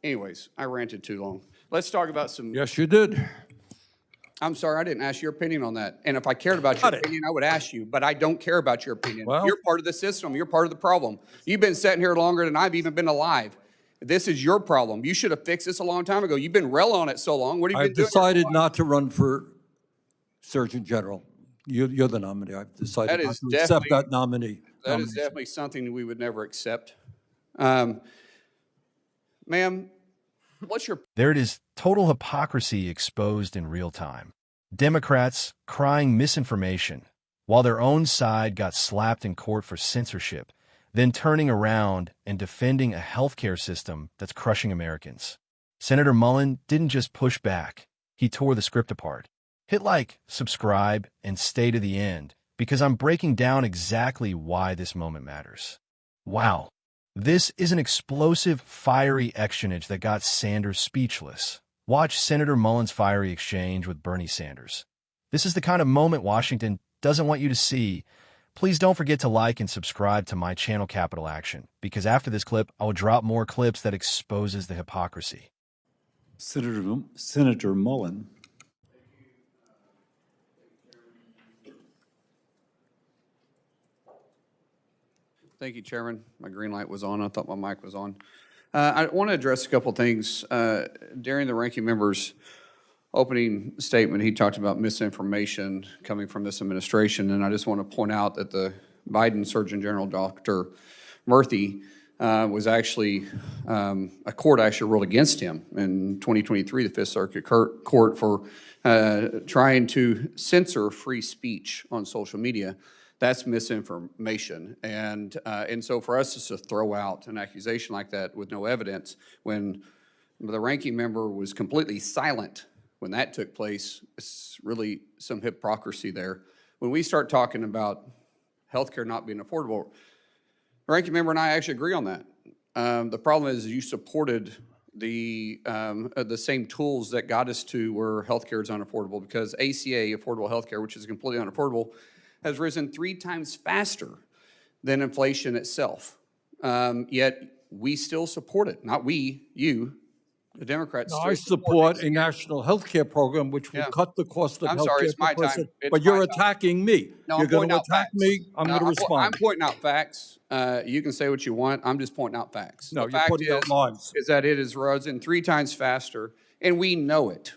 Anyways, I ranted too long. Let's talk about some. Yes, you did. I'm sorry, I didn't ask your opinion on that. And if I cared about your opinion, I would ask you, but I don't care about your opinion. Well, you're part of the system. You're part of the problem. You've been sitting here longer than I've even been alive. This is your problem. You should have fixed this a long time ago. You've been railing on it so long. What have you been doing? I've decided not to run for Surgeon General. You're the nominee. I've decided not to accept that nominee. That is definitely something we would never accept. Ma'am, what's your... There it is, total hypocrisy exposed in real time. Democrats crying misinformation, while their own side got slapped in court for censorship, then turning around and defending a healthcare system that's crushing Americans. Senator Mullin didn't just push back, he tore the script apart. Hit like, subscribe, and stay to the end, because I'm breaking down exactly why this moment matters. Wow. This is an explosive, fiery exchange that got Sanders speechless. Watch Senator Mullin's fiery exchange with Bernie Sanders. This is the kind of moment Washington doesn't want you to see. Please don't forget to like and subscribe to my channel Capital Action, because after this clip, I will drop more clips that exposes the hypocrisy. Senator Mullin. Thank you, Chairman. My green light was on. I thought my mic was on. I want to address a couple things. During the ranking member's opening statement, he talked about misinformation coming from this administration, and I just want to point out that the Biden Surgeon General, Dr. Murthy, was actually, a court actually ruled against him in 2023, the Fifth Circuit Court, for trying to censor free speech on social media. That's misinformation. And so for us just to throw out an accusation like that with no evidence when the ranking member was completely silent when that took place, it's really some hypocrisy there. When we start talking about healthcare not being affordable, the ranking member and I actually agree on that. The problem is you supported the same tools that got us to where healthcare is unaffordable, because ACA, affordable healthcare, which is completely unaffordable, has risen 3 times faster than inflation itself. Yet we still support it. Not we, you, the Democrats. No, I support a national health care program which will cut the cost of health care per person. But you're attacking me. No, you're going to attack me. I'm going to respond. I'm pointing out facts. You can say what you want. I'm just pointing out facts. No, you're pointing out lies. Is that it is risen 3 times faster, and we know it.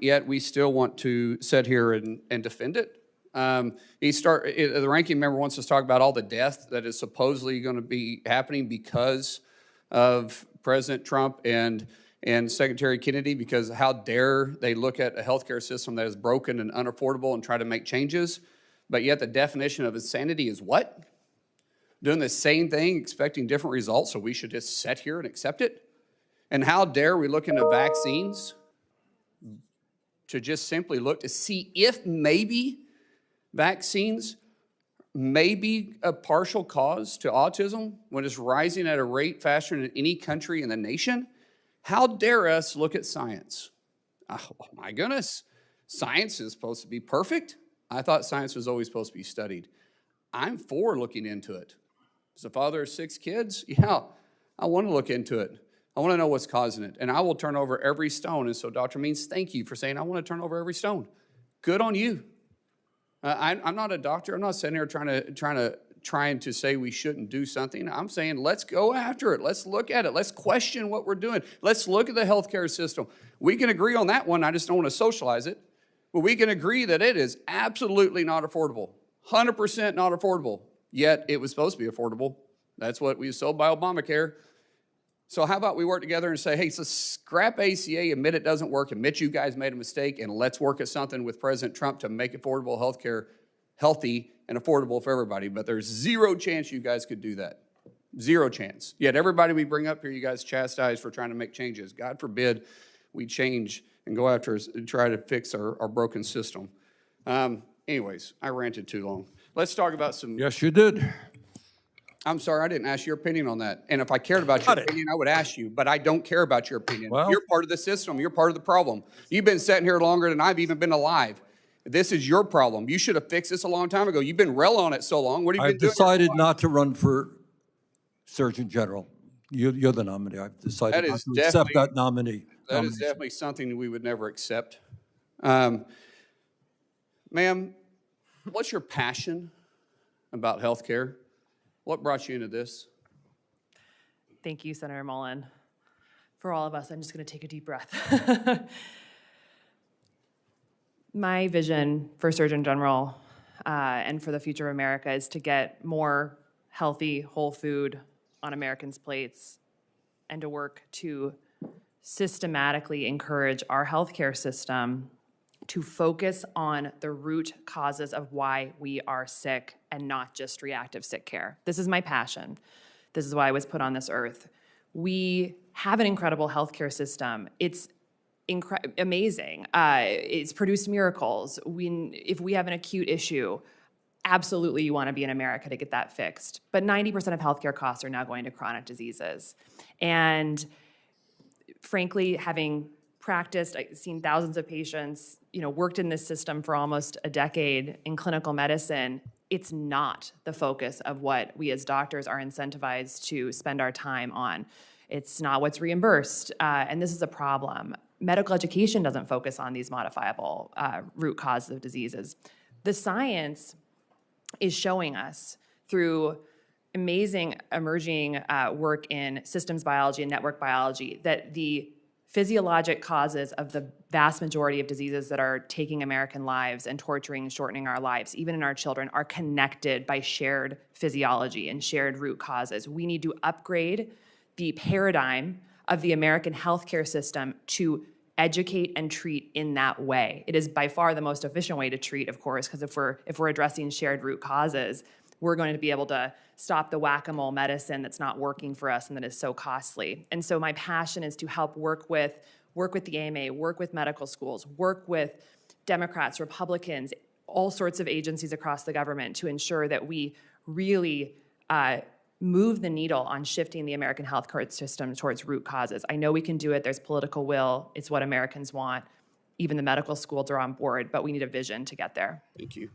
Yet we still want to sit here and defend it. The ranking member wants us to talk about all the death that is supposedly going to be happening because of President Trump and Secretary Kennedy, because how dare they look at a healthcare system that is broken and unaffordable and try to make changes, but yet the definition of insanity is what? Doing the same thing, expecting different results, so we should just sit here and accept it? And how dare we look into vaccines to just simply look to see if maybe vaccines may be a partial cause to autism when it's rising at a rate faster than any country in the nation? How dare us look at science? Oh my goodness, science is supposed to be perfect? I thought science was always supposed to be studied. I'm for looking into it. As a father of 6 kids, yeah, I want to look into it. I want to know what's causing it, and I will turn over every stone. And so Dr. Means, thank you for saying I want to turn over every stone. Good on you. I'm not a doctor. I'm not sitting here trying to say we shouldn't do something. I'm saying let's go after it. Let's look at it. Let's question what we're doing. Let's look at the healthcare system. We can agree on that one. I just don't want to socialize it. But we can agree that it is absolutely not affordable, 100% not affordable. Yet it was supposed to be affordable. That's what we was sold by Obamacare. So how about we work together and say, hey, so scrap ACA, admit it doesn't work, admit you guys made a mistake, and let's work at something with President Trump to make affordable health care healthy and affordable for everybody. But there's zero chance you guys could do that. Zero chance. Yet everybody we bring up here, you guys chastise for trying to make changes. God forbid we change and go after and try to fix our broken system. Anyways, I ranted too long. Let's talk about some... Yes, you did. I'm sorry, I didn't ask your opinion on that. And if I cared about your opinion, I would ask you, but I don't care about your opinion. Well, you're part of the system. You're part of the problem. You've been sitting here longer than I've even been alive. This is your problem. You should have fixed this a long time ago. You've been railing on it so long. What have you been doing? I've decided not to run for Surgeon General. You're the nominee. I've decided That not is to accept that nomination. That is definitely something we would never accept. Ma'am, what's your passion about health care? What brought you into this? Thank you, Senator Mullin. For all of us, I'm just going to take a deep breath. My vision for Surgeon General and for the future of America is to get more healthy, whole food on Americans' plates and to work to systematically encourage our healthcare system to focus on the root causes of why we are sick and not just reactive sick care. This is my passion. This is why I was put on this earth. We have an incredible healthcare system. It's amazing. It's produced miracles. If we have an acute issue, absolutely you want to be in America to get that fixed. But 90% of healthcare costs are now going to chronic diseases. And frankly, having practiced, I've seen thousands of patients, worked in this system for almost a decade in clinical medicine, it's not the focus of what we as doctors are incentivized to spend our time on. It's not what's reimbursed, and this is a problem. Medical education doesn't focus on these modifiable root causes of diseases. The science is showing us through amazing emerging work in systems biology and network biology that the physiologic causes of the vast majority of diseases that are taking American lives and torturing and shortening our lives, even in our children, are connected by shared physiology and shared root causes. We need to upgrade the paradigm of the American healthcare system to educate and treat in that way. It is by far the most efficient way to treat, of course, because if we're addressing shared root causes, we're going to be able to stop the whack-a-mole medicine that's not working for us and that is so costly. And so my passion is to help work with the AMA, work with medical schools, work with Democrats, Republicans, all sorts of agencies across the government to ensure that we really move the needle on shifting the American healthcare system towards root causes. I know we can do it. There's political will. It's what Americans want. Even the medical schools are on board, but we need a vision to get there. Thank you.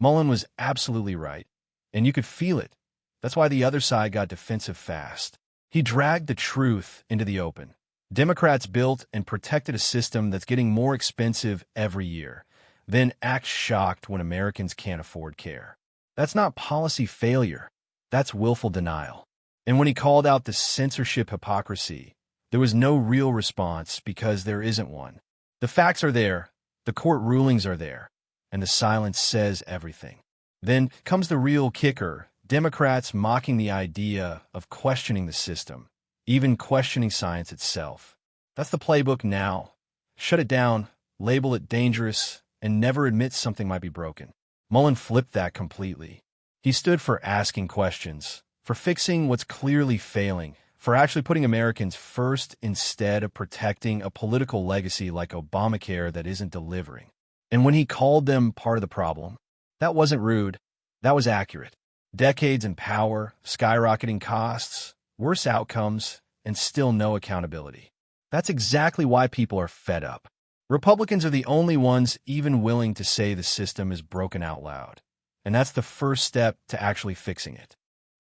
Mullin was absolutely right, and you could feel it. That's why the other side got defensive fast. He dragged the truth into the open. Democrats built and protected a system that's getting more expensive every year, then act shocked when Americans can't afford care. That's not policy failure. That's willful denial. And when he called out the censorship hypocrisy, there was no real response because there isn't one. The facts are there, the court rulings are there, and the silence says everything. Then comes the real kicker, Democrats mocking the idea of questioning the system, even questioning science itself. That's the playbook now. Shut it down, label it dangerous, and never admit something might be broken. Mullin flipped that completely. He stood for asking questions, for fixing what's clearly failing, for actually putting Americans first instead of protecting a political legacy like Obamacare that isn't delivering. And when he called them part of the problem, that wasn't rude, that was accurate. Decades in power, skyrocketing costs, worse outcomes, and still no accountability. That's exactly why people are fed up. Republicans are the only ones even willing to say the system is broken out loud. And that's the first step to actually fixing it.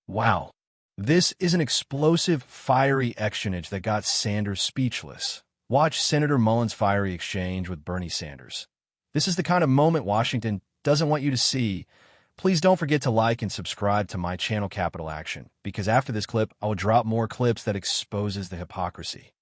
Wow. This is an explosive, fiery exchange that got Sanders speechless. Watch Senator Mullin's fiery exchange with Bernie Sanders. This is the kind of moment Washington doesn't want you to see. Please don't forget to like and subscribe to my channel Capital Action, because after this clip, I will drop more clips that exposes the hypocrisy.